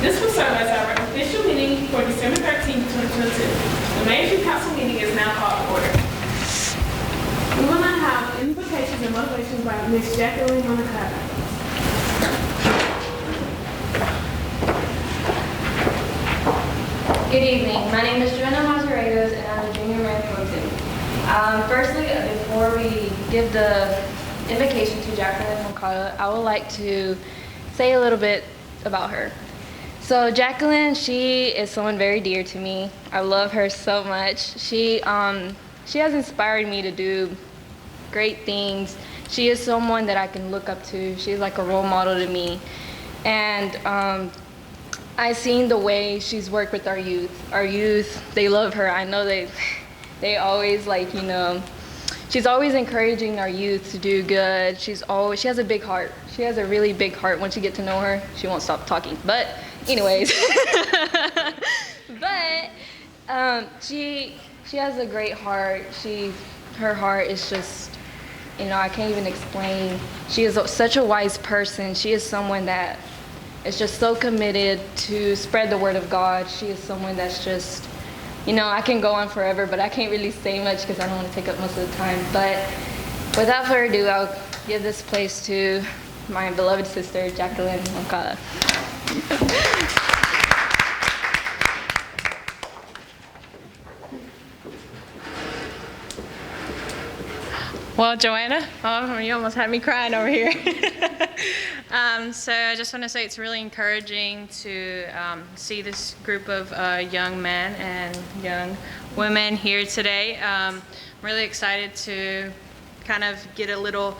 This will serve as our official meeting for December 13th, 2022. The Mayor's Youth Council meeting is now called to order. We will now have invocations and motivations by Ms. Jacqueline Monaco. Good evening. My name is Joanna Mazaregos, and I'm a junior mayor pro tem. Firstly, before we give the invocation to Jacqueline Moncada, I would like to say a little bit about her. So Jacqueline, she is someone very dear to me. I love her so much. She has inspired me to do great things. She is someone that I can look up to. She's like a role model to me. And I've seen the way she's worked with our youth. Our youth, they love her. I know they always she's always encouraging our youth to do good. She has a big heart. She has a really big heart. Once you get to know her, she won't stop talking. But anyways, she has a great heart. Her heart is just, I can't even explain. She is such a wise person. She is someone that is just so committed to spread the word of God. She is someone that's just, I can go on forever, but I can't really say much because I don't want to take up most of the time. But without further ado, I'll give this place to my beloved sister, Jacqueline Moncada. Well, Joanna, you almost had me crying over here. So I just want to say it's really encouraging to see this group of young men and young women here today. I'm really excited to kind of take a little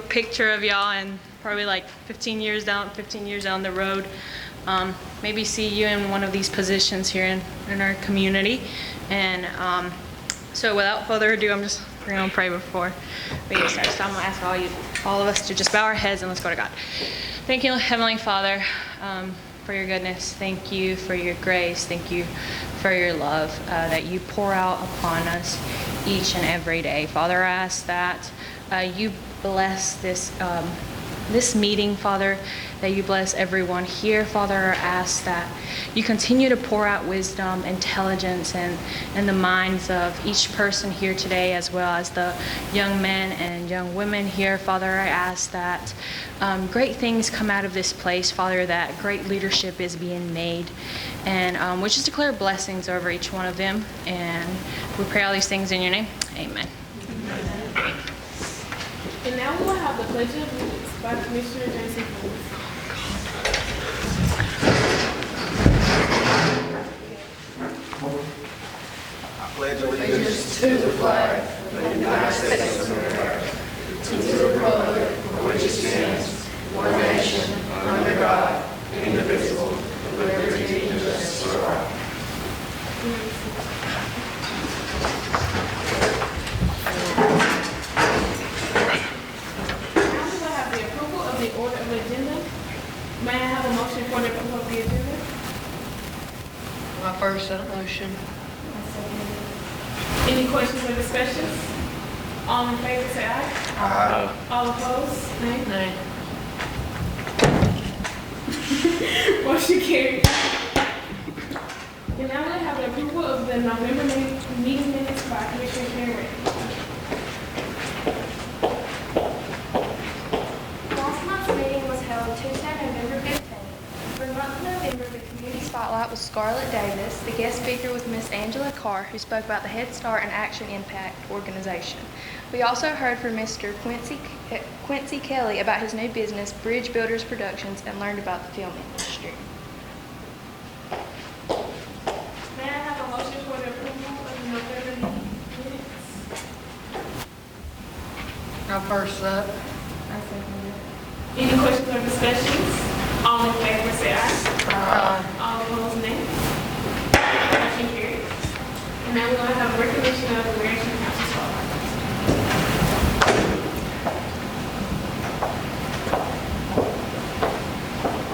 picture of y'all, and probably like 15 years down the road, maybe see you in one of these positions here in our community. And so without further ado, we're going to pray before we get started. So I'm going to ask all of us to just bow our heads and let's go to God. Thank you, Heavenly Father, for your goodness. Thank you for your grace. Thank you for your love that you pour out upon us each and every day. Father, I ask that you bless this meeting, Father, that you bless everyone here. Father, I ask that you continue to pour out wisdom, intelligence, and the minds of each person here today, as well as the young men and young women here. Father, I ask that great things come out of this place, Father, that great leadership is being made, and we just declare blessings over each one of them, and we pray all these things in your name. Amen. And now we will have the pledge of allegiance by Commissioner Jason Ford. I pledge allegiance to the flag of the United States of America, to the republic for which it stands, one nation, under God, indivisible, with liberty and justice for all. May I have a motion for the approval of the agenda? My first motion. Any questions or discussions? All in favor say aye. Aye. All opposed? Nay. Nay. Motion carried. And now we have the approval of the November meeting minutes by Commissioner Karen Ray. Spotlight was Scarlett Davis. The guest speaker was Miss Angela Carr, who spoke about the Head Start and Action Impact organization. We also heard from Mr. Quincy Kelly about his new business, Bridge Builders Productions, and learned about the film industry. May I have a motion for the approval of the November minutes? My first up. Any questions or discussions? All in favor say aye. Aye. All opposed, nay. Motion carries. And now we're going to have a recognition of the Mayor's Youth Council Spotlight.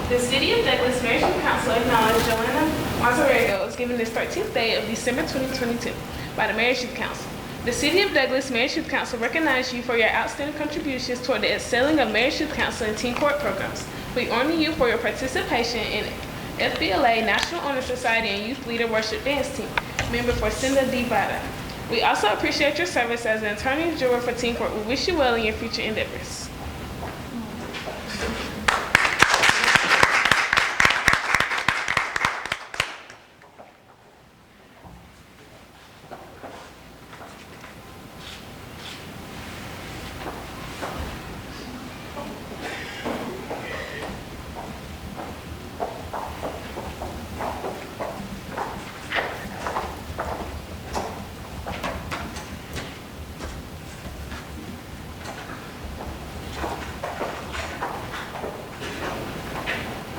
The City of Douglas Mayor's Youth Council acknowledged Joanna Mazzarego is given this 13th day of December 2022 by the Mayor's Youth Council. The City of Douglas Mayor's Youth Council recognizes you for your outstanding contributions toward the excelling of Mayor's Youth Council and Teen Court programs. We honor you for your participation in FBLA National Honor Society and Youth Leader Worship Dance Team, member for Cinda D. Vada. We also appreciate your service as an attorney juror for Team Court. We wish you well in your future endeavors.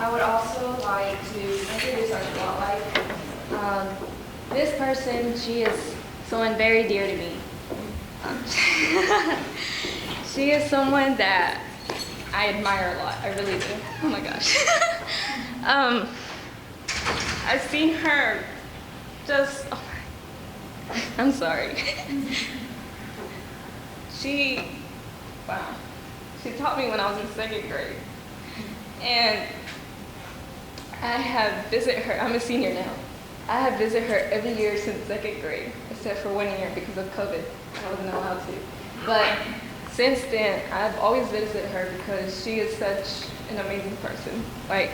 I would also like to introduce our spotlight. This person, she is someone very dear to me. She is someone that I admire a lot. I really do. Oh my gosh. I've seen her just. Oh my, I'm sorry. Wow. She taught me when I was in 2nd grade. And I have visited her, I'm a senior now. I have visited her every year since 2nd grade, except for 1 year because of COVID. I wasn't allowed to. But since then, I've always visited her because she is such an amazing person. Like,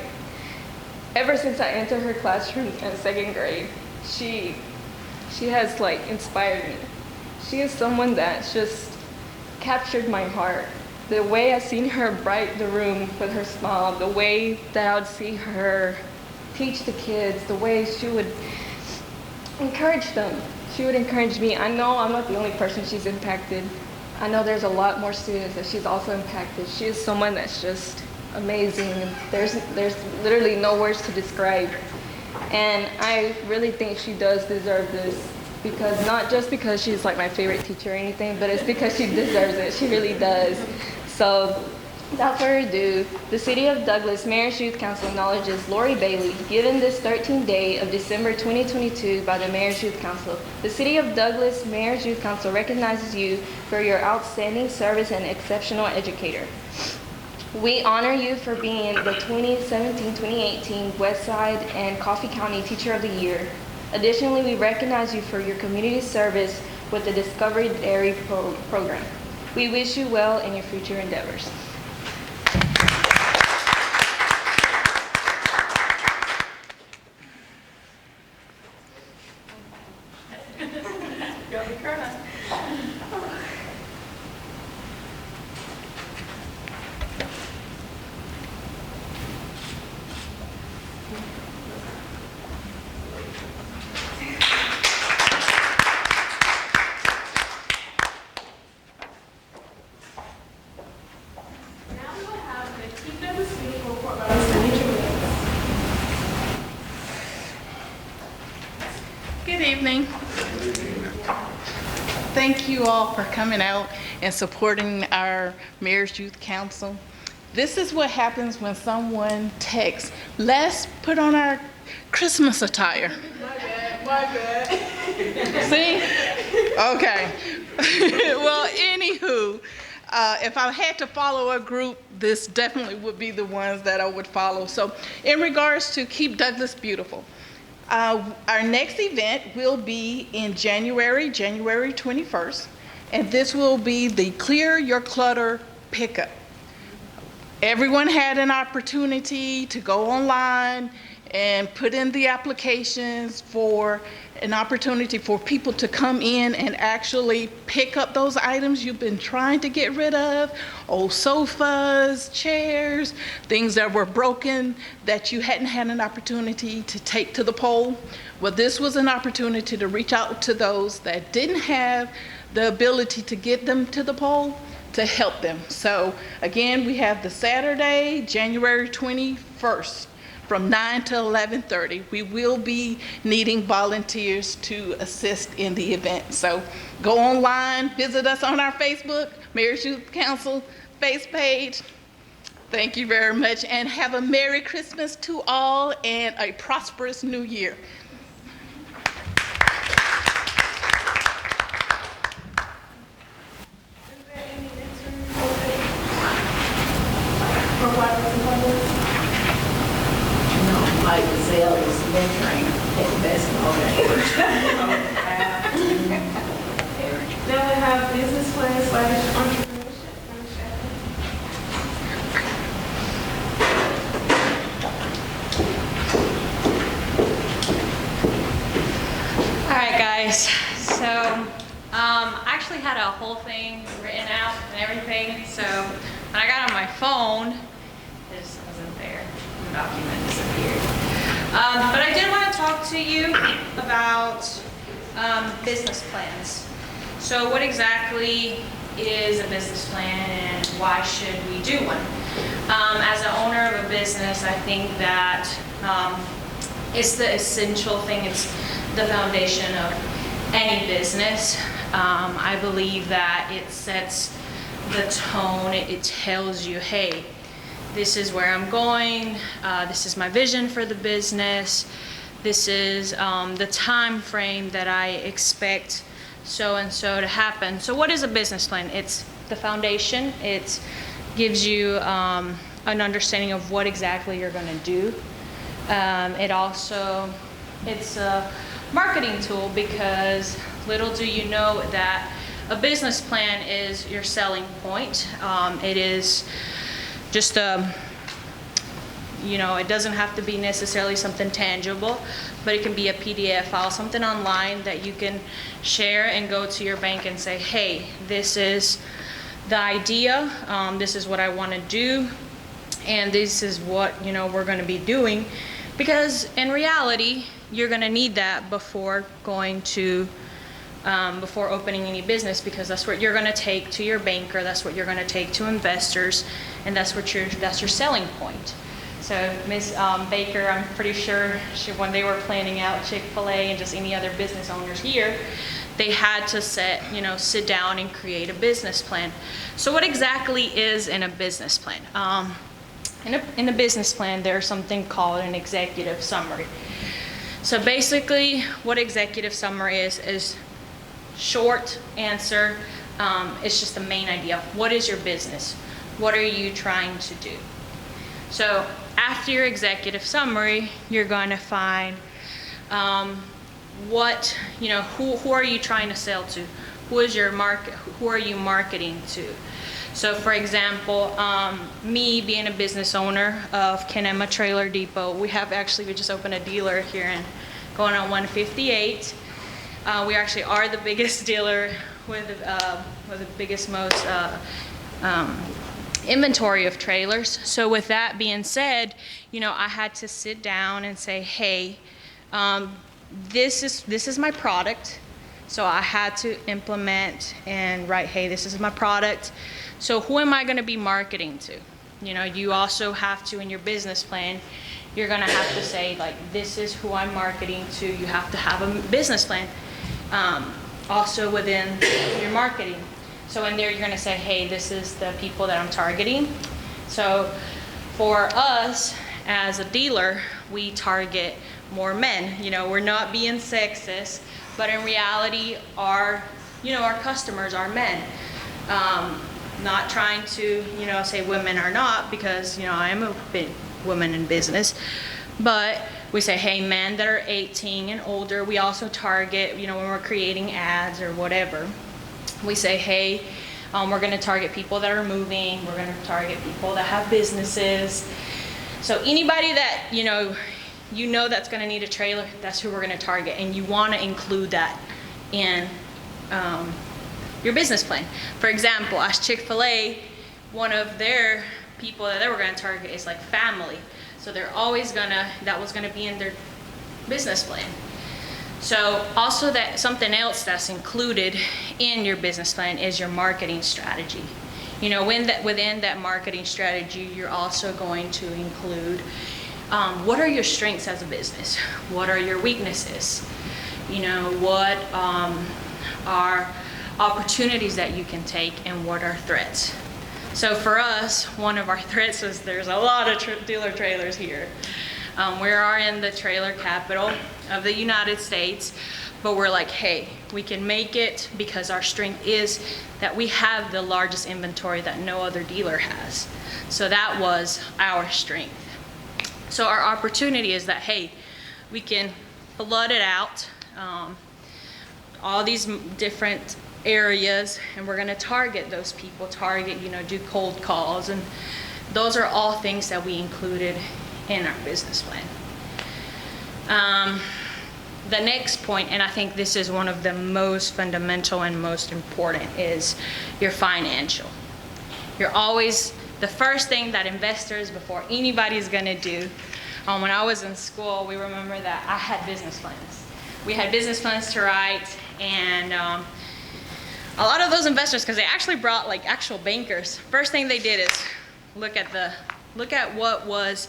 ever since I entered her classroom in 2nd grade, she has like inspired me. She is someone that just captured my heart. The way I seen her brighten the room with her smile, the way that I would see her teach the kids, the way she would encourage them. She would encourage me. I know I'm not the only person she's impacted. I know there's a lot more students that she's also impacted. She is someone that's just amazing. There's literally no words to describe. And I really think she does deserve this. Because not just because she's like my favorite teacher or anything, but it's because she deserves it. She really does. So without further ado, the City of Douglas Mayor's Youth Council acknowledges Lori Bailey, given this 13th day of December 2022 by the Mayor's Youth Council. The City of Douglas Mayor's Youth Council recognizes you for your outstanding service and exceptional educator. We honor you for being the 2017-2018 Westside and Coffee County Teacher of the Year. Additionally, we recognize you for your community service with the Discovery Dairy program. We wish you well in your future endeavors. Good evening. Thank you all for coming out and supporting our Mayor's Youth Council. This is what happens when someone texts, let's put on our Christmas attire. My bad. See? Okay. Well, anywho, if I had to follow a group, this definitely would be the ones that I would follow. So in regards to Keep Douglas Beautiful, our next event will be in January 21st, and this will be the Clear Your Clutter Pickup. Everyone had an opportunity to go online and put in the applications for an opportunity for people to come in and actually pick up those items you've been trying to get rid of, old sofas, chairs, things that were broken that you hadn't had an opportunity to take to the poll. Well, this was an opportunity to reach out to those that didn't have the ability to get them to the poll to help them. So again, we have the Saturday, January 21st, from 9 to 11:30. We will be needing volunteers to assist in the event. So go online, visit us on our Facebook, Mayor's Youth Council face page. Thank you very much, and have a Merry Christmas to all and a prosperous New Year. Like sell is mentoring at the best moment. Then we have business plan / entrepreneurship. All right, guys. So I actually had a whole thing written out and everything. So when I got on my phone, it just wasn't there. The document disappeared. But I did want to talk to you about business plans. So what exactly is a business plan and why should we do one? As an owner of a business, I think that it's the essential thing. It's the foundation of any business. I believe that it sets the tone. It tells you, hey, this is where I'm going. This is my vision for the business. This is the time frame that I expect so and so to happen. So what is a business plan? It's the foundation. It gives you an understanding of what exactly you're going to do. It's a marketing tool, because little do you know that a business plan is your selling point. It is just it doesn't have to be necessarily something tangible, but it can be a PDF file, something online that you can share and go to your bank and say, hey, this is the idea, this is what I want to do, and this is what we're going to be doing. Because in reality, you're going to need that before opening any business, because that's what you're going to take to your banker, that's what you're going to take to investors, and that's your selling point. So Ms. Baker, I'm pretty sure when they were planning out Chick-fil-A and just any other business owners here, they had to sit down and create a business plan. So what exactly is in a business plan? In a business plan, there's something called an executive summary. So basically, what executive summary is short answer. It's just the main idea. What is your business? What are you trying to do? So after your executive summary, you're going to find who are you trying to sell to? Who is your market? Who are you marketing to? So for example, me being a business owner of Kenema Trailer Depot, we just opened a dealer here going on 158. We actually are the biggest dealer with the biggest, most inventory of trailers. So with that being said, I had to sit down and say, hey, this is my product. So I had to implement and write, hey, this is my product. So who am I going to be marketing to? You also have to, in your business plan, you're going to have to say, like, this is who I'm marketing to. You have to have a business plan also within your marketing. So in there, you're going to say, hey, this is the people that I'm targeting. So for us as a dealer, we target more men. We're not being sexist, but in reality, our customers are men. Not trying to, say women are not, because, I am a big woman in business. But we say, hey, men that are 18 and older. We also target, when we're creating ads or whatever. We say, hey, we're going to target people that are moving. We're going to target people that have businesses. So anybody that, that's going to need a trailer, that's who we're going to target. And you want to include that in your business plan. For example, as Chick-fil-A, one of their people that they were going to target is like family. So they're always that was going to be in their business plan. So also that something else that's included in your business plan is your marketing strategy. Within that marketing strategy, you're also going to include what are your strengths as a business? What are your weaknesses? What are opportunities that you can take, and what are threats? So for us, one of our threats is there's a lot of dealer trailers here. We are in the trailer capital of the United States, but we're like, hey, we can make it because our strength is that we have the largest inventory that no other dealer has. So that was our strength. So our opportunity is that, hey, we can flood it out, all these different areas, and we're going to target those people, do cold calls, and those are all things that we included in our business plan. The next point, and I think this is one of the most fundamental and most important, is your financial. You're always, the first thing that investors, before anybody's gonna do, when I was in school, we remember that I had business plans. We had business plans to write, and a lot of those investors, because they actually brought like actual bankers, first thing they did is look at what was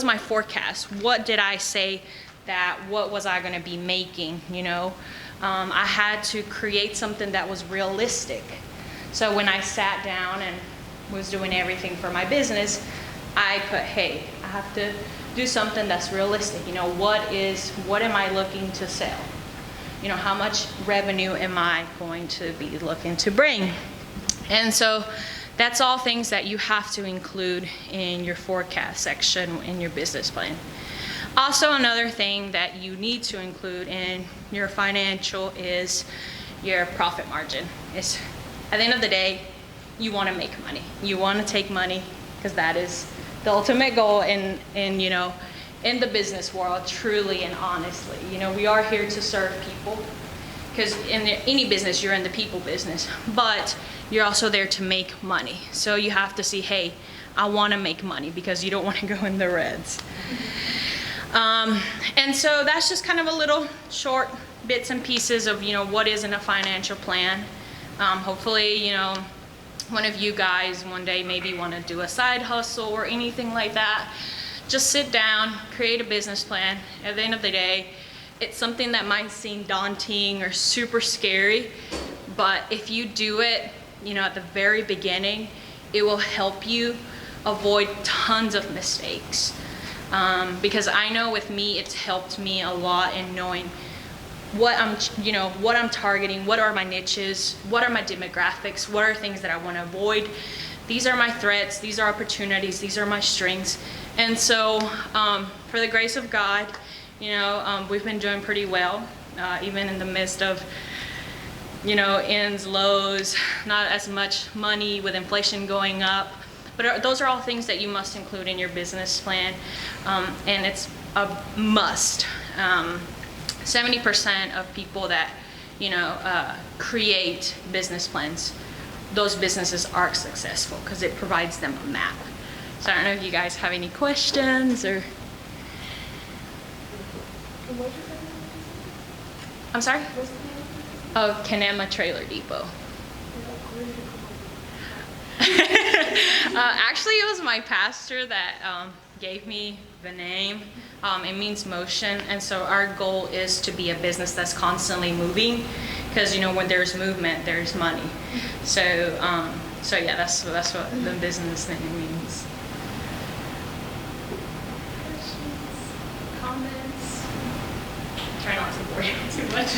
my forecast. What did I say that, what was I going to be making, I had to create something that was realistic. So when I sat down and was doing everything for my business, I put, hey, I have to do something that's realistic. What am I looking to sell? How much revenue am I going to be looking to bring? And so that's all things that you have to include in your forecast section in your business plan. Also, another thing that you need to include in your financial is your profit margin. At the end of the day, you want to make money. You want to take money, because that is the ultimate goal in the business world, truly and honestly. We are here to serve people, because in any business, you're in the people business, but you're also there to make money. So you have to see, hey, I want to make money, because you don't want to go in the reds. And so that's just kind of a little short bits and pieces of, what is in a financial plan. Hopefully, one of you guys one day maybe want to do a side hustle or anything like that. Just sit down, create a business plan. At the end of the day, it's something that might seem daunting or super scary, but if you do it, at the very beginning, it will help you avoid tons of mistakes. Because I know with me, it's helped me a lot in knowing what I'm targeting, what are my niches, what are my demographics, what are things that I want to avoid. These are my threats, these are opportunities, these are my strengths. And so, for the grace of God, we've been doing pretty well, even in the midst of, ends, lows, not as much money with inflation going up. But those are all things that you must include in your business plan, and it's a must. 70% of people that, create business plans, those businesses are successful because it provides them a map. So I don't know if you guys have any questions or... I'm sorry? Oh, Canema Trailer Depot. Actually, it was my pastor that gave me the name. It means motion, and so our goal is to be a business that's constantly moving, because when there's movement, there's money. So yeah, that's what the business name means. Questions, comments? Try not to bore you too much.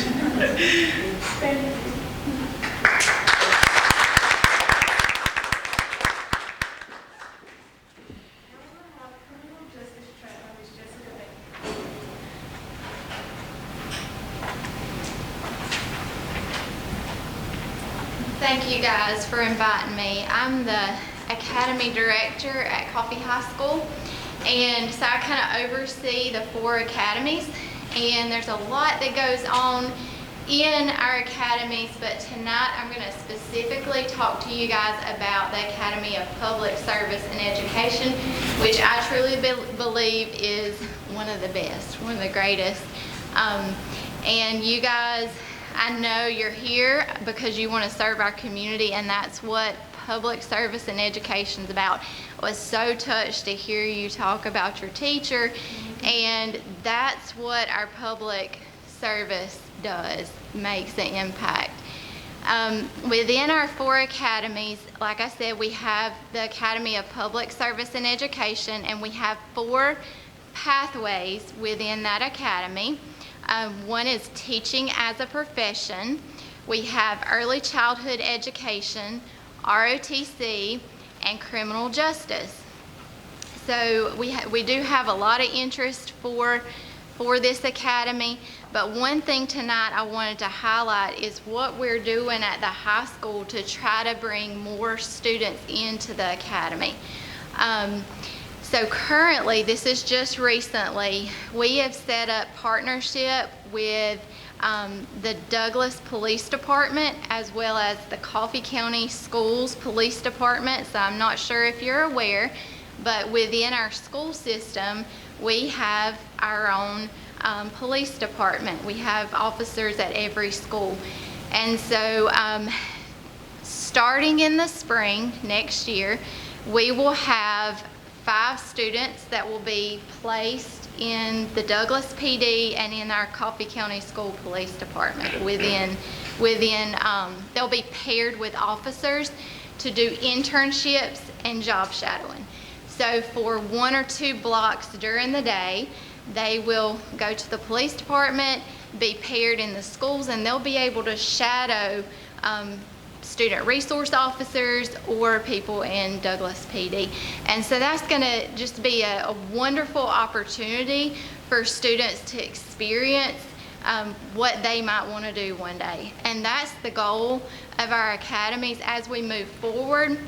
Thank you guys for inviting me. I'm the Academy Director at Coffee High School, and so I kind of oversee the 4 academies, and there's a lot that goes on in our academies, but tonight I'm going to specifically talk to you guys about the Academy of Public Service and Education, which I truly believe is one of the best, one of the greatest. And you guys, I know you're here because you want to serve our community, and that's what public service and education is about. I was so touched to hear you talk about your teacher, and that's what our public service does, makes the impact. Within our 4 academies, like I said, we have the Academy of Public Service and Education, and we have 4 pathways within that academy. One is teaching as a profession. We have early childhood education, ROTC, and criminal justice. So we do have a lot of interest for for this academy. But one thing tonight I wanted to highlight is what we're doing at the high school to try to bring more students into the academy. So currently, this is just recently, we have set up partnership with the Douglas Police Department as well as the Coffee County Schools Police Department. So I'm not sure if you're aware, but within our school system, we have our own police department. We have officers at every school. And so starting in the spring next year, we will have 5 students that will be placed in the Douglas PD and in our Coffee County School Police Department. They'll be paired with officers to do internships and job shadowing. So for 1 or 2 blocks during the day, they will go to the police department, be paired in the schools, and they'll be able to shadow student resource officers or people in Douglas PD. And so that's going to just be a wonderful opportunity for students to experience what they might want to do one day. And that's the goal of our academies as we move forward.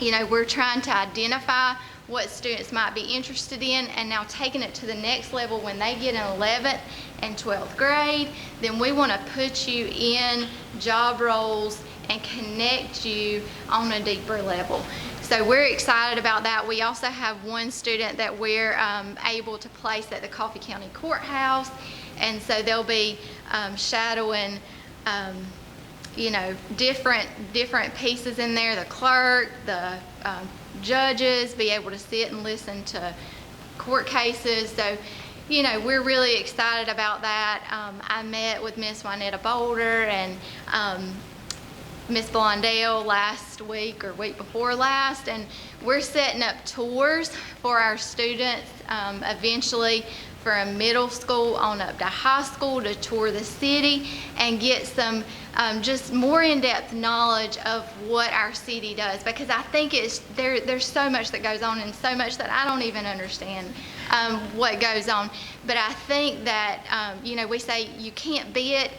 You know, we're trying to identify what students might be interested in, and now taking it to the next level when they get in 11th and 12th grade, then we want to put you in job roles and connect you on a deeper level. So we're excited about that. We also have one student that we're able to place at the Coffee County Courthouse, and so they'll be shadowing you know, different pieces in there, the clerk, the judges, be able to sit and listen to court cases. So, you know, we're really excited about that. I met with Miss Juanetta Boulder and Miss Blondell last week or week before last, and we're setting up tours for our students eventually from middle school on up to high school to tour the city and get some just more in-depth knowledge of what our city does, because I think there's so much that goes on and so much that I don't even understand what goes on. But I think that, you know, we say you can't be it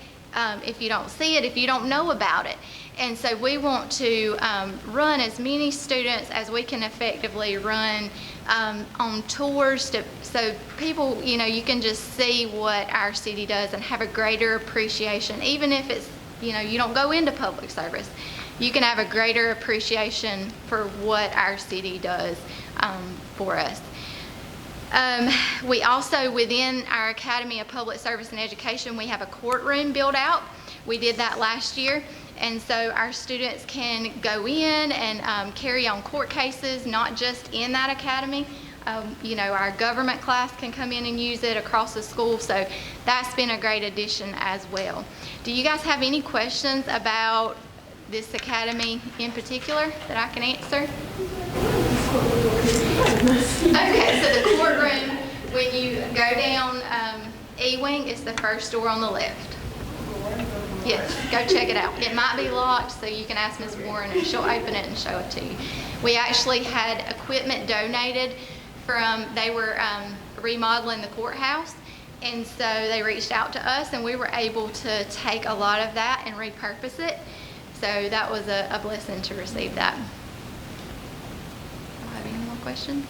if you don't see it, if you don't know about it. And so we want to run as many students as we can effectively run on tours so people, you know, you can just see what our city does and have a greater appreciation, even if it's, you know, you don't go into public service. You can have a greater appreciation for what our city does for us. We also, within our Academy of Public Service and Education, we have a courtroom built out. We did that last year. And so our students can go in and carry on court cases, not just in that academy. You know, our government class can come in and use it across the school. So that's been a great addition as well. Do you guys have any questions about this academy in particular that I can answer? Okay, so the courtroom, when you go down E-Wing, it's the first door on the left. Yes, go check it out. It might be locked, so you can ask Ms. Warren and she'll open it and show it to you. We actually had equipment donated from, they were remodeling the courthouse, and so they reached out to us and we were able to take a lot of that and repurpose it. So that was a blessing to receive that. Do I have any more questions?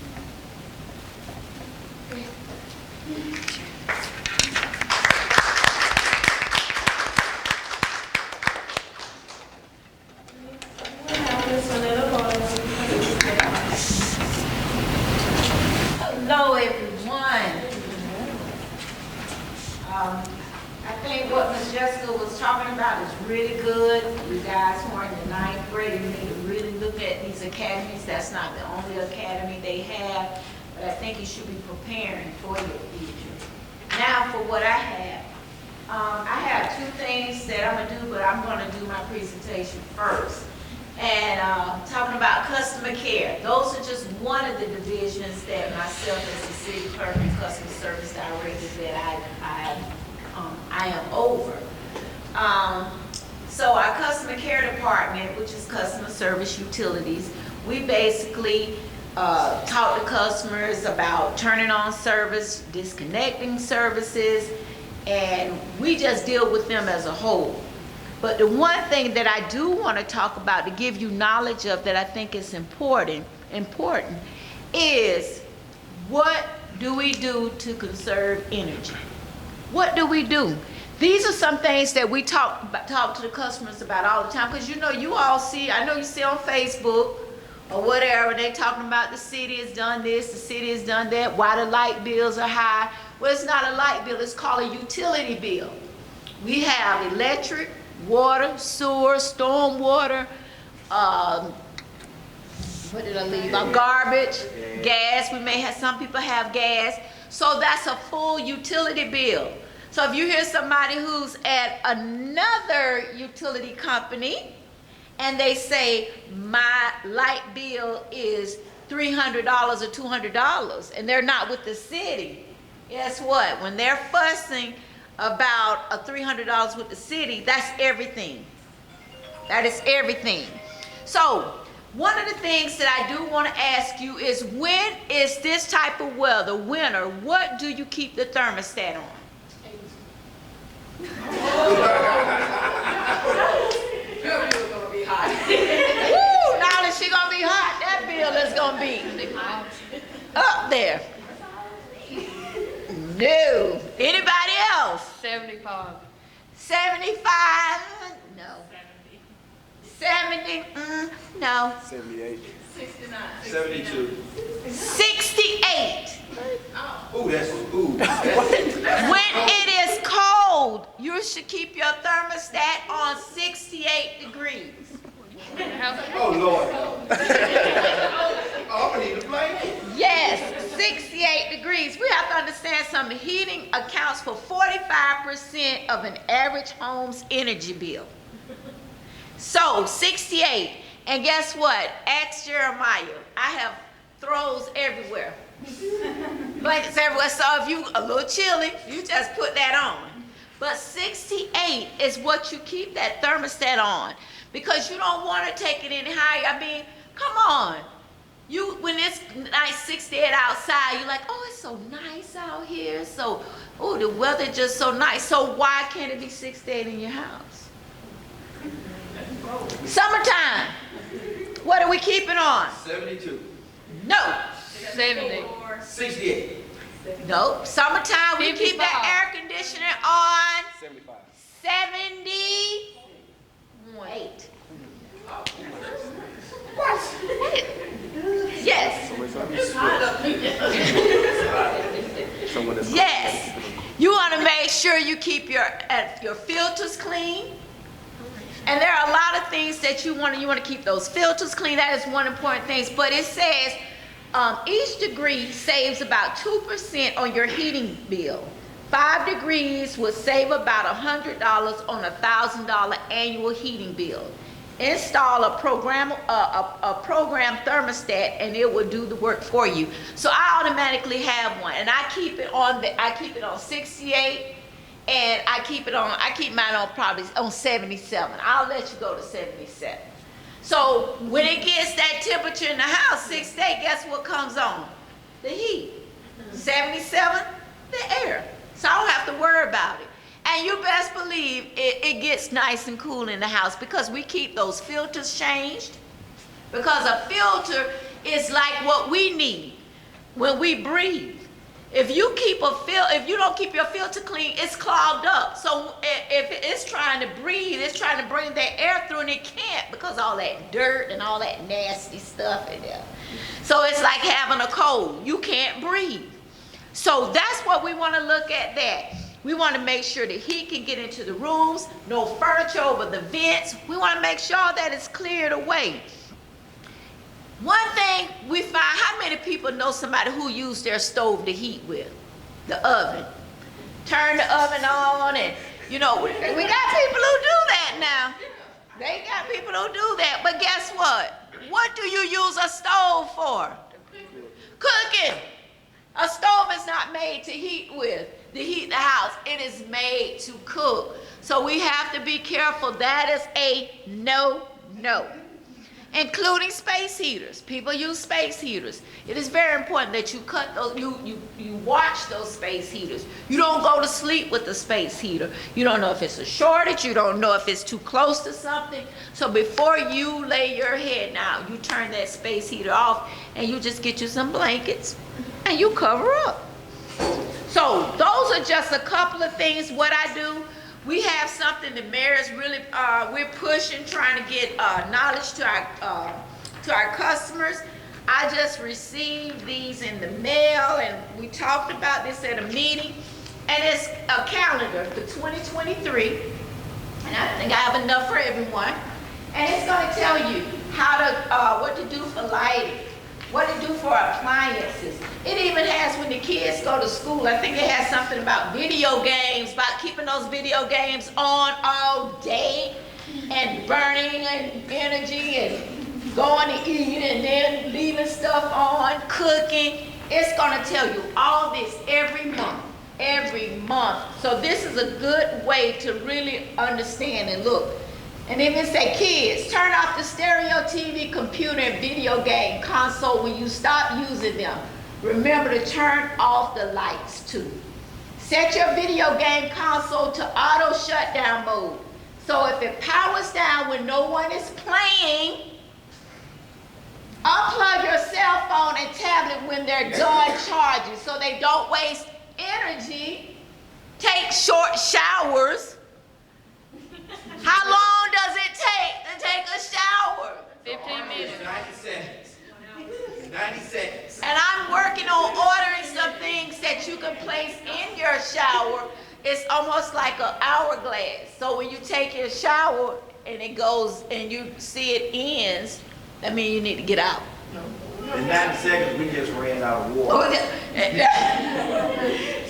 Hello, everyone. I think what Ms. Jessica was talking about is really good. You guys who are in the 9th grade, you need to really look at these academies. That's not the only academy they have, but I think you should be preparing for your future. Now for what I have. I have 2 things that I'm gonna do, but I'm gonna do my presentation first. And talking about customer care, those are just one of the divisions that myself as the city clerk and customer service director that I am over. So our customer care department, which is customer service utilities, we basically talk to customers about turning on service, disconnecting services, and we just deal with them as a whole. But the one thing that I do want to talk about to give you knowledge of that I think is important is what do we do to conserve energy? What do we do? These are some things that we talk to the customers about all the time, because you know, you all see, I know you see on Facebook or whatever, they talking about the city has done this, the city has done that, why the light bills are high. Well, it's not a light bill, it's called a utility bill. We have electric, water, sewer, storm water, what did I leave? Garbage, gas. We may have, some people have gas. So that's a full utility bill. So if you hear somebody who's at another utility company and they say, my light bill is $300 or $200, and they're not with the city, guess what? When they're fussing about a $300 with the city, that's everything. That is everything. So one of the things that I do want to ask you is, when is this type of weather, winter, what do you keep the thermostat on? Woo, now that she gonna be hot, that bill is gonna be up there. No. Anybody else? 75. 75? No. 70? No. 78. 69. 72. 68. Ooh, that's, ooh. When it is cold, you should keep your thermostat on 68 degrees. Oh, Lord. Oh, I'm gonna need a blanket. Yes, 68 degrees. We have to understand something. Heating accounts for 45% of an average home's energy bill. So 68. And guess what? Ask Jeremiah. I have throws everywhere. Blankets everywhere. So if you a little chilly, you just put that on. But 68 is what you keep that thermostat on, because you don't want to take it any higher. I mean, come on. You, when it's nice 68 outside, you're like, oh, it's so nice out here. So, oh, the weather just so nice. So why can't it be 68 in your house? Summertime. What are we keeping on? 72. No. 70. 68. Nope. Summertime, we keep that air conditioner on 75. 78. What? Yes. Yes. You want to make sure you keep your filters clean. And there are a lot of things that you want to keep those filters clean. That is one important thing. But it says each degree saves about 2% on your heating bill. 5 degrees would save about $100 on a $1,000 annual heating bill. Install a program thermostat, and it will do the work for you. So I automatically have one, and I keep it on 68. And I keep mine on probably on 77. I'll let you go to 77. So when it gets that temperature in the house, 68, guess what comes on? The heat. 77, the air. So I don't have to worry about it. And you best believe it gets nice and cool in the house, because we keep those filters changed. Because a filter is like what we need when we breathe. If you don't keep your filter clean, it's clogged up. So if it's trying to breathe, it's trying to bring that air through, and it can't, because all that dirt and all that nasty stuff in there. So it's like having a cold. You can't breathe. So that's what we want to look at that. We want to make sure the heat can get into the rooms, no furniture over the vents. We want to make sure that it's cleared away. One thing we find, how many people know somebody who used their stove to heat with? The oven. Turn the oven on, and we got people who do that now. They got people who do that. But guess what? What do you use a stove for? Cooking. A stove is not made to heat the house. It is made to cook. So we have to be careful. That is a no. including space heaters. People use space heaters. It is very important that you cut those, you watch those space heaters. You don't go to sleep with the space heater. You don't know if it's a shortage. You don't know if it's too close to something. So before you lay your head down, you turn that space heater off and you just get you some blankets and you cover up. So those are just a couple of things what I do. We have something the mayor is really, we're pushing, trying to get knowledge to our customers. I just received these in the mail, and we talked about this at a meeting. And it's a calendar for 2023, and I think I have enough for everyone. And it's going to tell you how to, what to do for lighting, what to do for appliances. It even has when the kids go to school, I think it has something about video games, about keeping those video games on all day and burning and energy and going to eat and then leaving stuff on, cooking. It's gonna tell you all this every month. So this is a good way to really understand and look. And then it say, kids, turn off the stereo, TV, computer, and video game console when you stop using them. Remember to turn off the lights too. Set your video game console to auto shutdown mode. So if it powers down when no one is playing, unplug your cell phone and tablet when they're done charging so they don't waste energy. Take short showers. How long does it take to take a shower? 15 minutes. 90 seconds. 90 seconds. And I'm working on ordering some things that you can place in your shower. It's almost like an hourglass. So when you take your shower and it goes and you see it ends, that means you need to get out. In 90 seconds, we just ran out of water.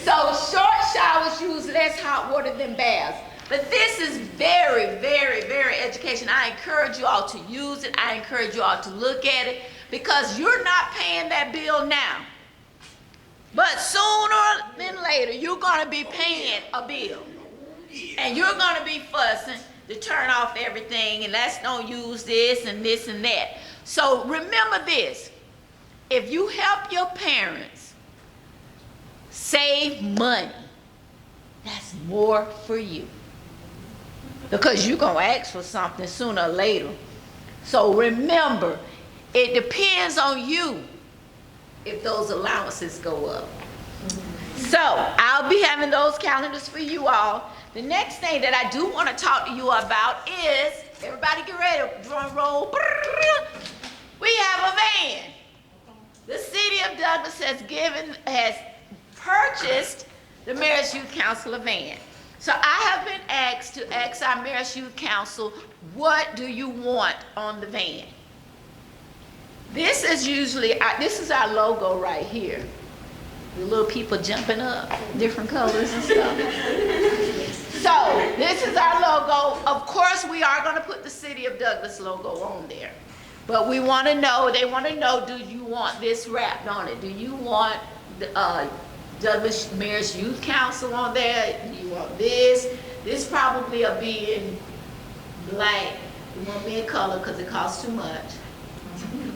So short showers use less hot water than baths. But this is very, very, very educational. I encourage you all to use it. I encourage you all to look at it because you're not paying that bill now. But sooner than later, you're going to be paying a bill. And you're going to be fussing to turn off everything and let's don't use this and this and that. So remember this. If you help your parents save money, that's more for you. Because you're going to ask for something sooner or later. So remember, it depends on you if those allowances go up. So I'll be having those calendars for you all. The next thing that I do want to talk to you about is, everybody get ready, drum roll. We have a van. The city of Douglas has purchased the Mayor's Youth Council a van. So I have been asked to ask our Mayor's Youth Council, what do you want on the van? This is usually, this is our logo right here. The little people jumping up, different colors and stuff. So this is our logo. Of course, we are going to put the City of Douglas logo on there. But we want to know, they want to know, do you want this wrapped on it? Do you want the Douglas Mayor's Youth Council on there? Do you want this? This probably will be in black. It won't be in color because it costs too much.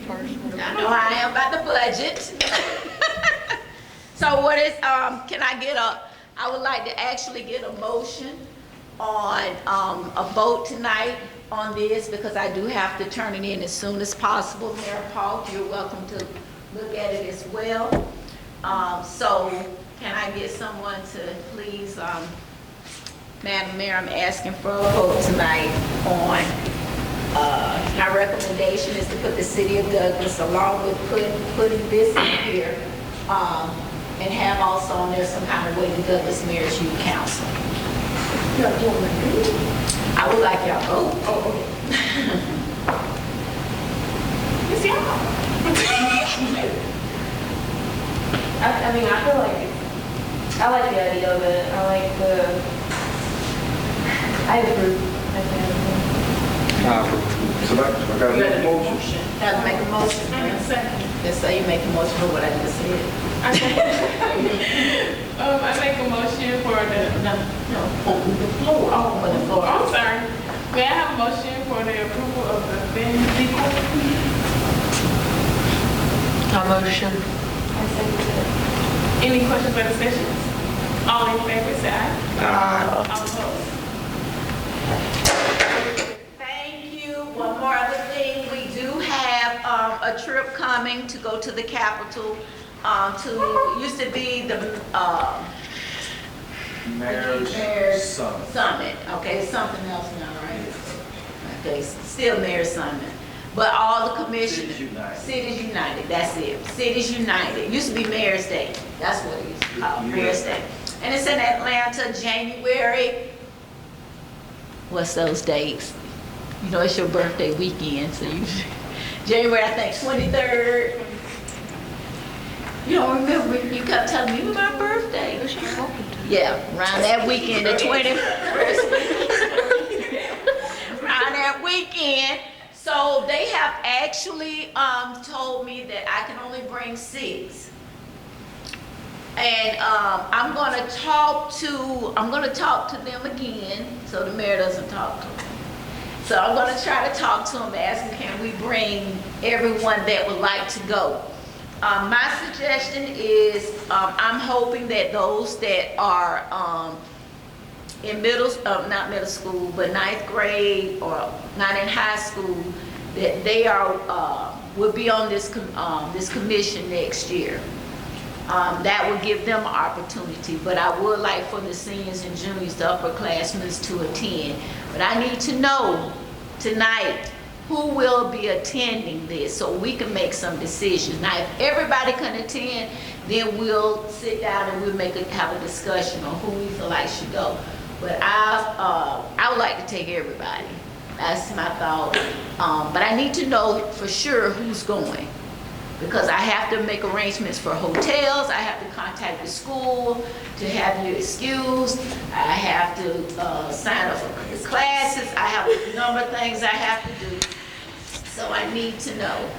I know how I am about the budget. So what is, can I get I would like to actually get a motion on a vote tonight on this because I do have to turn it in as soon as possible. Mayor Paul, you're welcome to look at it as well. So can I get someone to please, Madam Mayor, I'm asking for a vote tonight on, my recommendation is to put the City of Douglas along with putting this in here, and have also on there some kind of way the Douglas Mayor's Youth Council. I would like y'all vote. Oh, okay. It's y'all. I mean, I feel like I like the idea of it. I approve. So I got a motion. Gotta make a motion. Just so you make a motion for what I just said. I make a motion for the, On the floor. oh, I'm sorry. May I have a motion for the approval of the vehicle? Motion. Any questions or discussions? All in favor, say aye. All opposed? Thank you. One more other thing, we do have a trip coming to go to the Capitol, used to be the Mayor's Summit. Summit. Okay, it's something else now, right? Okay, still Mayor's Summit. But all the commissioners. Cities United. Cities United, that's it. Cities United. Used to be Mayor's Day. That's what it used to be called, Mayor's Day. And it's in Atlanta, January. What's those dates? You know, it's your birthday weekend, so you, January, I think, 23rd. You don't remember, you kept telling me it was my birthday. Yeah, around that weekend, the 21st. Around that weekend. So they have actually told me that I can only bring 6. And I'm gonna talk to them again, so the mayor doesn't talk to them. So I'm gonna try to talk to them, ask them, can we bring everyone that would like to go? My suggestion is, I'm hoping that those that are in not middle school, but 9th grade or not in high school, that they will be on this commission next year. That would give them an opportunity, but I would like for the seniors and juniors, the upperclassmen to attend. But I need to know tonight who will be attending this so we can make some decisions. Now, if everybody can attend, then we'll sit down and we'll have a discussion on who we feel like should go. But I would like to take everybody. That's my thought. But I need to know for sure who's going, because I have to make arrangements for hotels. I have to contact the school to have you excused. I have to sign up for classes. I have a number of things I have to do. So I need to know.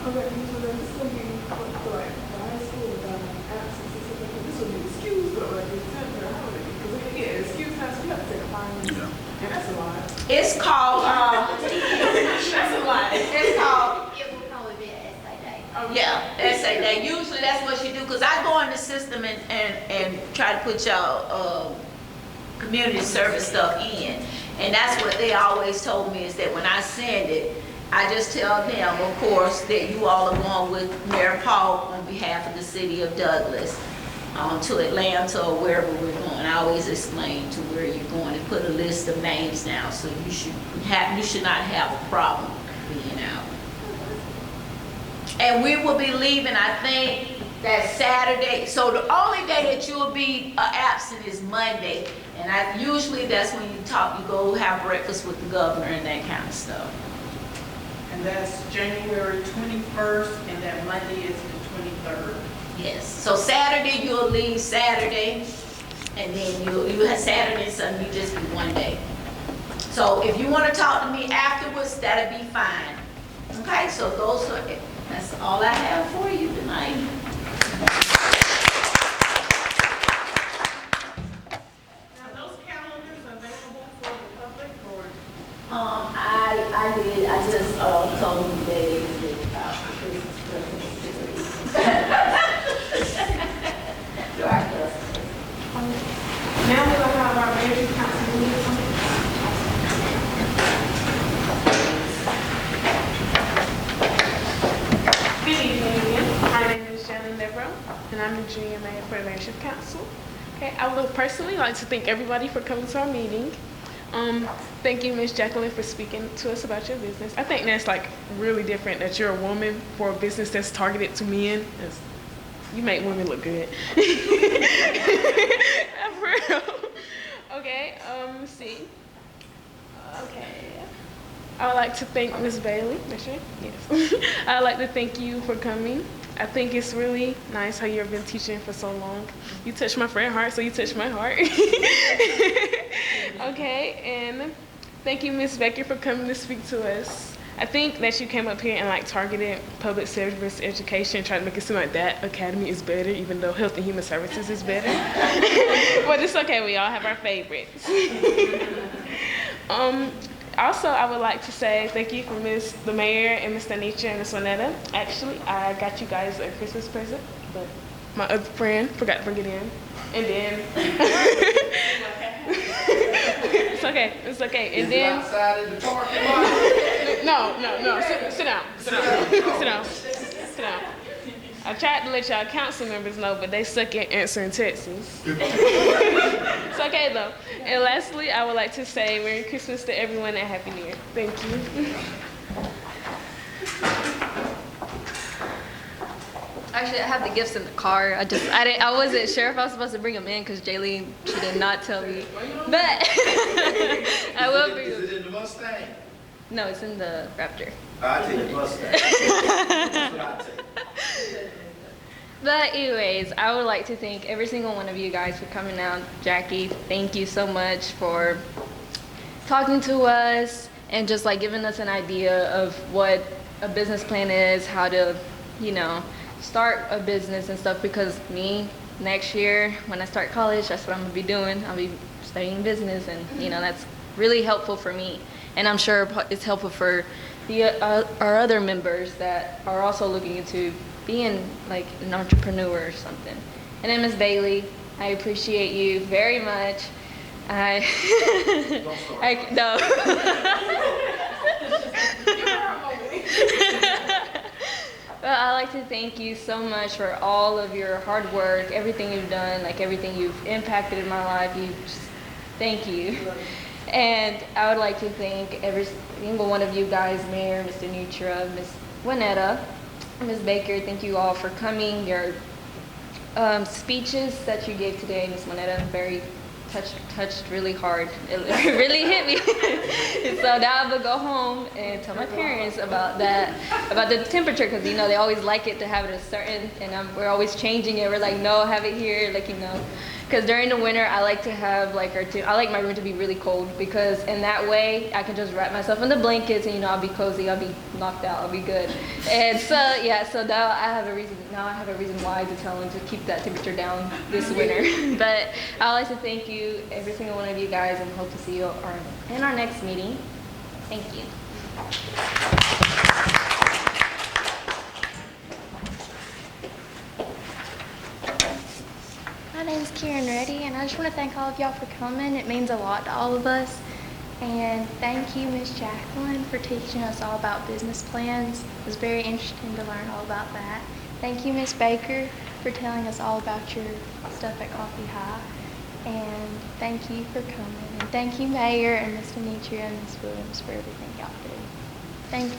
Okay, so then this will be for like high school about absences. This will be excused, but like it's temporary holiday. Because if you get excused, you have to take a fine. Yeah. And that's a lot. It's called, That's a lot. it's called, It will probably be an essay day. yeah, essay day. Usually that's what you do, because I go in the system and try to put y'all community service stuff in. And that's what they always told me, is that when I send it, I just tell them, of course, that you all are going with Mayor Paul on behalf of the city of Douglas to Atlanta or wherever we're going. I always explain to where you're going and put a list of names down, so you should not have a problem being out. And we will be leaving, I think, that Saturday. So the only day that you will be absent is Monday. And usually that's when you go have breakfast with the governor and that kind of stuff. And that's January 21st, and that Monday is the 23rd. Yes. So Saturday, you'll leave Saturday, and then you have Saturday and Sunday, you just be one day. So if you want to talk to me afterwards, that'll be fine. Okay, so that's all I have for you tonight. I did. I just told them they Christmas Now we're gonna have our mayor's council meeting. Good evening again. My name is Shannon Devereaux, and I'm the junior mayor for the Mayorship Council. Okay, I would personally like to thank everybody for coming to our meeting. Thank you, Ms. Jacqueline, for speaking to us about your business. I think that's like really different that you're a woman for a business that's targeted to men. You make women look good. For real. Okay, let's see. Okay. I would like to thank Ms. Bailey. That's right? Yes. I would like to thank you for coming. I think it's really nice how you've been teaching for so long. You touched my friend's heart, so you touched my heart. Okay, and thank you, Ms. Becker, for coming to speak to us. I think that you came up here and like targeted public service education, trying to make it seem like that academy is better, even though Health and Human Services is better. But it's okay, we all have our favorites. Also, I would like to say thank you for the mayor and Ms. Anitra and Ms. Juanetta. Actually, I got you guys a Christmas present, but my other friend forgot to bring it in. And then it's okay. It's okay. And then Outside in the parking lot. no. Sit down. Sit down. I tried to let y'all council members know, but they suck at answering texts. It's okay though. And lastly, I would like to say Merry Christmas to everyone and Happy New Year. Thank you. Actually, I have the gifts in the car. I wasn't sure if I was supposed to bring them in because Jayleen, she did not tell me. But I will bring them. Is it in the Mustang? No, it's in the Raptor. I take the Mustang. That's what I take. But anyways, I would like to thank every single one of you guys for coming out. Jackie, thank you so much for talking to us and just like giving us an idea of what a business plan is, how to, start a business and stuff, because me, next year, when I start college, that's what I'm gonna be doing. I'll be studying business, and that's really helpful for me. And I'm sure it's helpful for our other members that are also looking into being like an entrepreneur or something. And then Ms. Bailey, I appreciate you very much. No. Well, I'd like to thank you so much for all of your hard work, everything you've done, like everything you've impacted in my life. Thank you. And I would like to thank every single one of you guys, Mayor, Mr. Nutra, Ms. Juanetta, Ms. Baker. Thank you all for coming. Your speeches that you gave today, Ms. Juanetta, very touched really hard. It really hit me. So now I'm gonna go home and tell my parents about the temperature, because they always like it to have it a certain, and we're always changing it. We're like, no, have it here, because during the winter I like to have I like my room to be really cold, because in that way I can just wrap myself in the blankets and I'll be cozy, I'll be knocked out, I'll be good. And so now I have a reason why to tell them to keep that temperature down this winter. But I'd like to thank you, every single one of you guys, and hope to see you in our next meeting. Thank you. My name's Kieran Reddy, and I just want to thank all of y'all for coming. It means a lot to all of us. And thank you, Ms. Jacqueline, for teaching us all about business plans. It was very interesting to learn all about that. Thank you, Ms. Baker, for telling us all about your stuff at Coffee High. And thank you for coming. And thank you, Mayor, and Mr. Nietzsche and Ms. Williams, for everything y'all do. Thank you.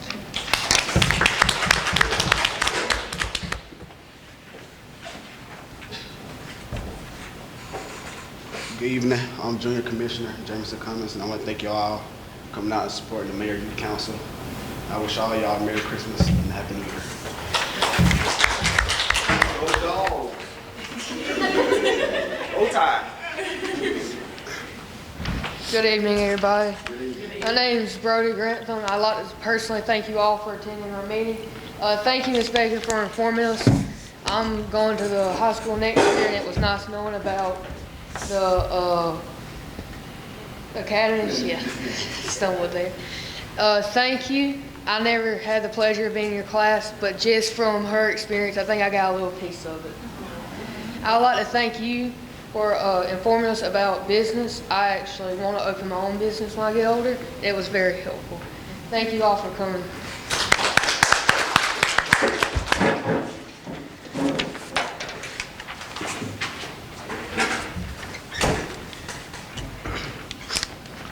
Good evening. I'm Junior Commissioner Jameson Cummins, and I want to thank y'all for coming out and supporting the Mayor Youth Council. I wish all y'all a Merry Christmas and Happy New Year. Go Dogs. Go Tide. Good evening, everybody. My name is Brody Grantham. I'd like to personally thank you all for attending our meeting. Thank you, Ms. Baker, for informing us. I'm going to the high school next year, and it was nice knowing about the academies. Yeah, stumbled there. Thank you. I never had the pleasure of being in your class, but just from her experience, I think I got a little piece of it. I'd like to thank you for informing us about business. I actually want to open my own business when I get older. It was very helpful. Thank you all for coming.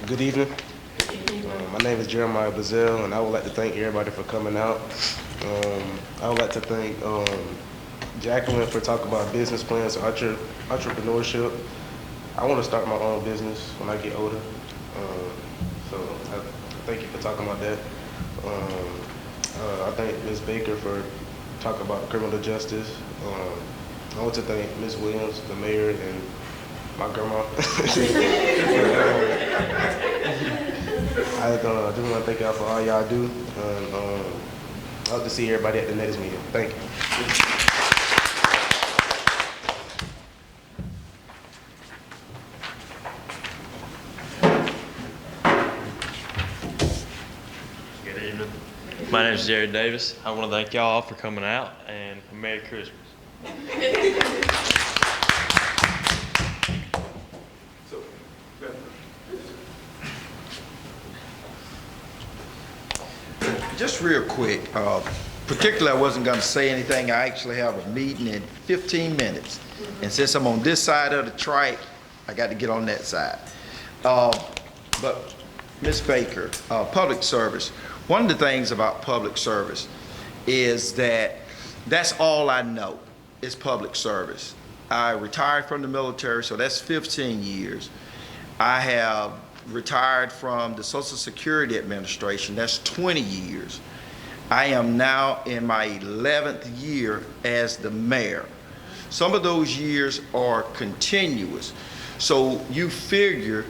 Good evening. My name is Jeremiah Bazell, and I would like to thank everybody for coming out. I would like to thank Jacqueline for talking about business plans, entrepreneurship. I want to start my own business when I get older. So I thank you for talking about that. I thank Ms. Baker for talking about criminal justice. I want to thank Ms. Williams, the mayor, and my grandma. I just want to thank y'all for all y'all do. I hope to see everybody at the next meeting. Thank you. My name is Jared Davis. I want to thank y'all for coming out and Merry Christmas. Just real quick, particularly I wasn't going to say anything. I actually have a meeting in 15 minutes. And since I'm on this side of the trike, I got to get on that side. But Ms. Baker, public service. One of the things about public service is that that's all I know is public service. I retired from the military, so that's 15 years. I have retired from the Social Security Administration, that's 20 years. I am now in my 11th year as the mayor. Some of those years are continuous. So you figure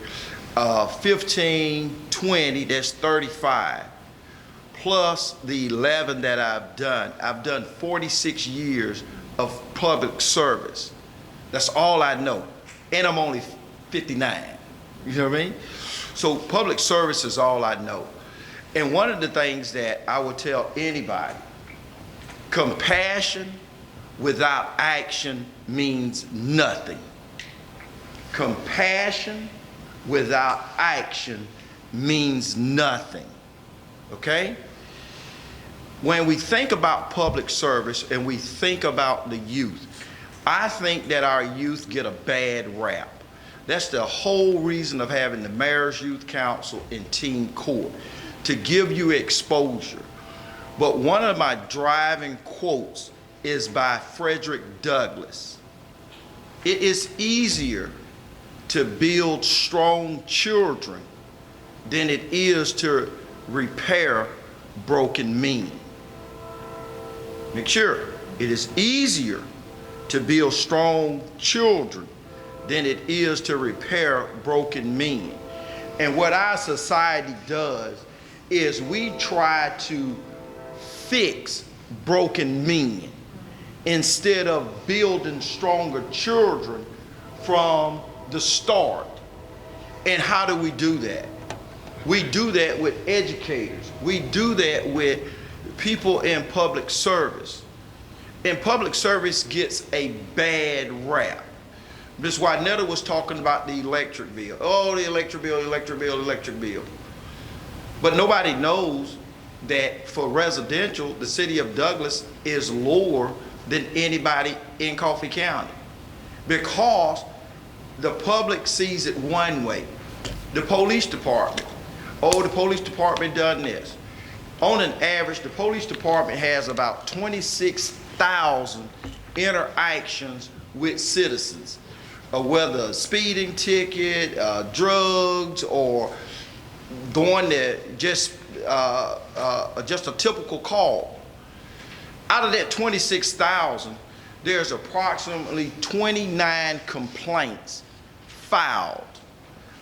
15, 20, that's 35. Plus the 11 that I've done 46 years of public service. That's all I know. And I'm only 59. You know what I mean? So public service is all I know. And one of the things that I would tell anybody, compassion without action means nothing. Compassion without action means nothing. Okay? When we think about public service and we think about the youth, I think that our youth get a bad rap. That's the whole reason of having the Mayor's Youth Council and Teen Court, to give you exposure. But one of my driving quotes is by Frederick Douglass. It is easier to build strong children than it is to repair broken men. Make sure, it is easier to build strong children than it is to repair broken men. And what our society does is we try to fix broken men instead of building stronger children from the start. And how do we do that? We do that with educators. We do that with people in public service. And public service gets a bad rap. Ms. Wadnetta was talking about the electric bill. Oh, the electric bill, electric bill, electric bill. But nobody knows that for residential, the city of Douglas is lower than anybody in Coffee County, because the public sees it one way. The police department, oh, the police department done this. On an average, the police department has about 26,000 interactions with citizens, whether a speeding ticket, drugs, or going there just a typical call. Out of that 26,000, there's approximately 29 complaints filed.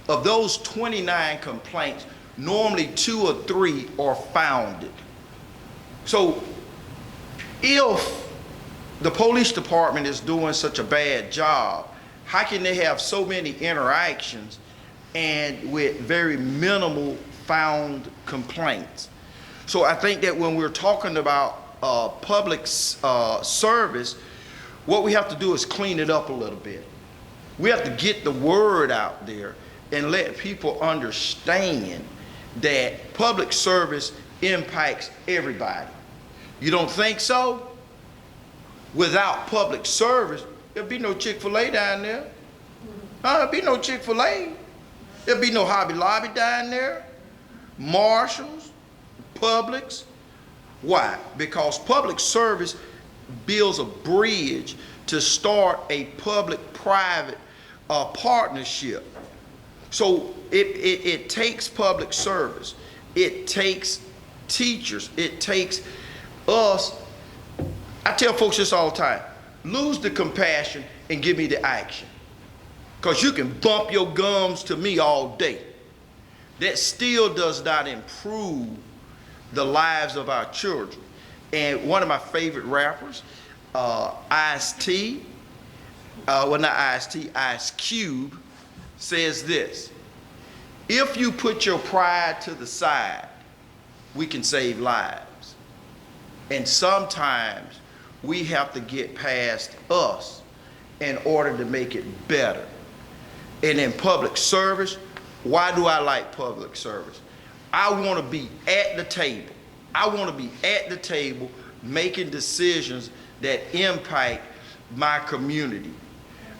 Of those 29 complaints, normally 2 or 3 are founded. So if the police department is doing such a bad job, how can they have so many interactions and with very minimal found complaints? So I think that when we're talking about public service, what we have to do is clean it up a little bit. We have to get the word out there and let people understand that public service impacts everybody. You don't think so? Without public service, there'd be no Chick-fil-A down there. There'd be no Chick-fil-A. There'd be no Hobby Lobby down there. Marshalls, Publix. Why? Because public service builds a bridge to start a public-private partnership. So it takes public service. It takes teachers. It takes us. I tell folks this all the time. Lose the compassion and give me the action. Because you can bump your gums to me all day. That still does not improve the lives of our children. And one of my favorite rappers, Ice-T, well, not Ice-T, Ice Cube, says this: if you put your pride to the side, we can save lives. And sometimes we have to get past us in order to make it better. And in public service, why do I like public service? I want to be at the table. I want to be at the table making decisions that impact my community.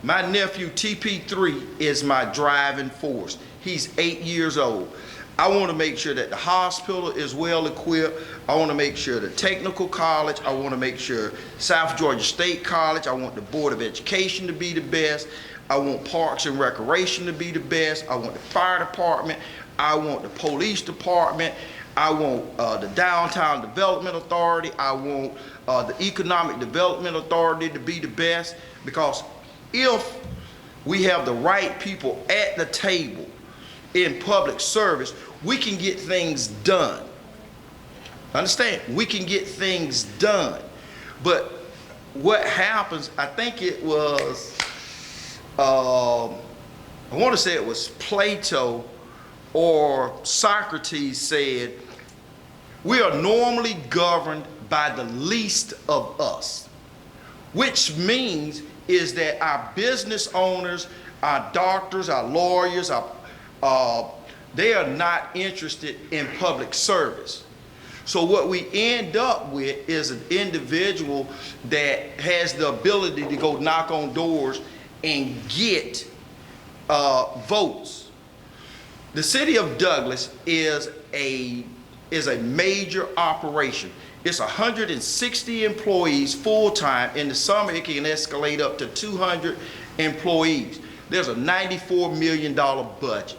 My nephew TP3 is my driving force. He's 8 years old. I want to make sure that the hospital is well equipped. I want to make sure the technical college, I want to make sure South Georgia State College, I want the Board of Education to be the best. I want Parks and Recreation to be the best. I want the fire department. I want the police department. I want the Downtown Development Authority. I want the Economic Development Authority to be the best, because if we have the right people at the table in public service, we can get things done. Understand? We can get things done. But what happens, I think it was, I want to say it was Plato or Socrates said, we are normally governed by the least of us, which means is that our business owners, our doctors, our lawyers, they are not interested in public service. So what we end up with is an individual that has the ability to go knock on doors and get votes. The city of Douglas is a major operation. It's 160 employees full-time. In the summer, it can escalate up to 200 employees. There's a $94 million budget.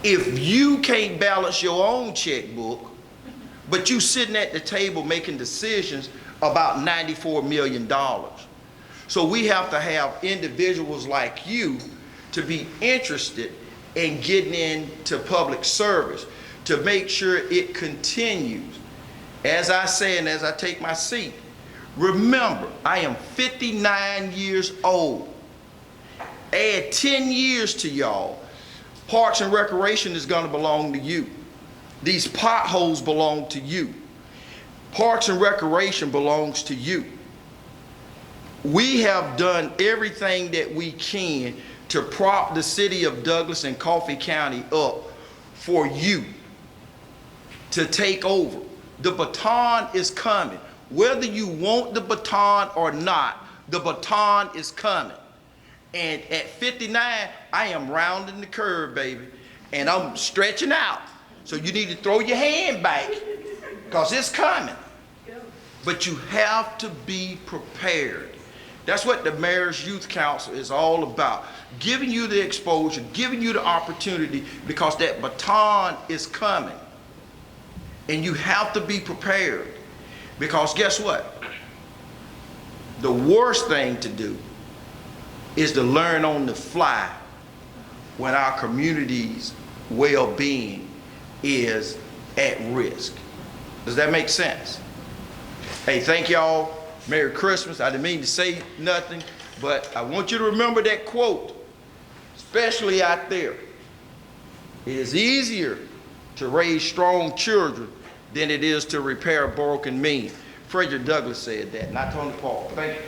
If you can't balance your own checkbook, but you sitting at the table making decisions about $94 million. So we have to have individuals like you to be interested in getting into public service, to make sure it continues. As I say, and as I take my seat, remember, I am 59 years old. Add 10 years to y'all. Parks and Recreation is going to belong to you. These potholes belong to you. Parks and Recreation belongs to you. We have done everything that we can to prop the city of Douglas and Coffee County up for you to take over. The baton is coming. Whether you want the baton or not, the baton is coming. And at 59, I am rounding the curve, baby, and I'm stretching out. So you need to throw your hand back, because it's coming. But you have to be prepared. That's what the Mayor's Youth Council is all about. Giving you the exposure, giving you the opportunity, because that baton is coming. And you have to be prepared. Because guess what? The worst thing to do is to learn on the fly when our community's well-being is at risk. Does that make sense? Hey, thank y'all. Merry Christmas. I didn't mean to say nothing, but I want you to remember that quote, especially out there. It is easier to raise strong children than it is to repair broken men. Frederick Douglass said that, not Tony Paul. Thank you.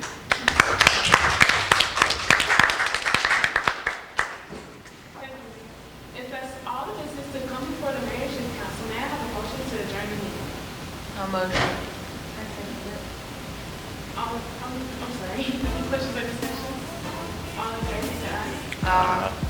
If that's all the business to come before the Mayor's Youth Council, may I have a motion to adjourn the meeting? Motion. I'm sorry. Any questions or discussions? All in favor, say aye. Aye.